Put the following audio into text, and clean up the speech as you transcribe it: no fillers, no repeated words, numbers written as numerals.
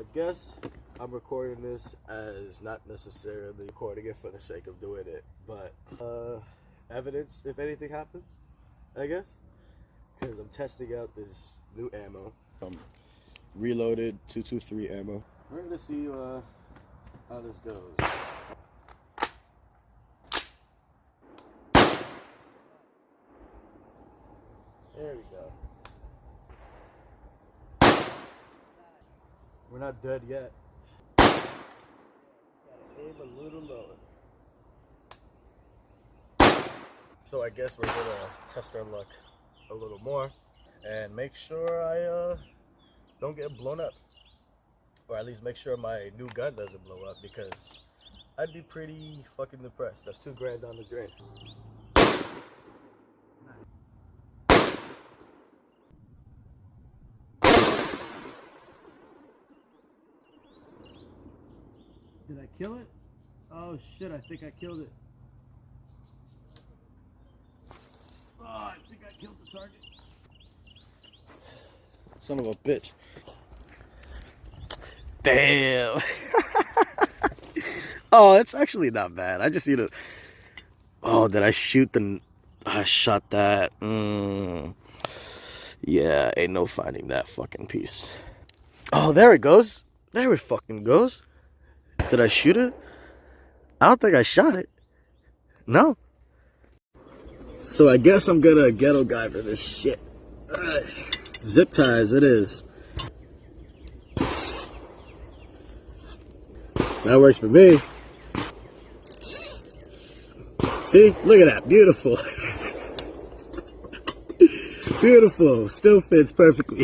I guess I'm recording this as not necessarily recording it for the sake of doing it, but evidence if anything happens, I guess, because I'm testing out this new ammo. Reloaded 223 ammo. We're gonna see how this goes. There we go. We're not dead yet. Just gotta aim a little lower. So I guess we're gonna test our luck a little more and make sure I don't get blown up, or at least make sure my new gun doesn't blow up, because I'd be pretty fucking depressed. That's $2 grand down the drain. Did I kill it? Oh shit, I think I killed it. Oh, I think I killed the target. Son of a bitch. Damn. Oh, it's actually not bad. I just need to... Oh, did I shoot the... I shot that. Yeah, ain't no finding that fucking piece. Oh, there it goes. There it fucking goes. Did I shoot it? I don't think I shot it. No. So I guess I'm gonna ghetto guy for this shit. Zip ties, it is. That works for me. See? Look at that. Beautiful. Beautiful. Still fits perfectly.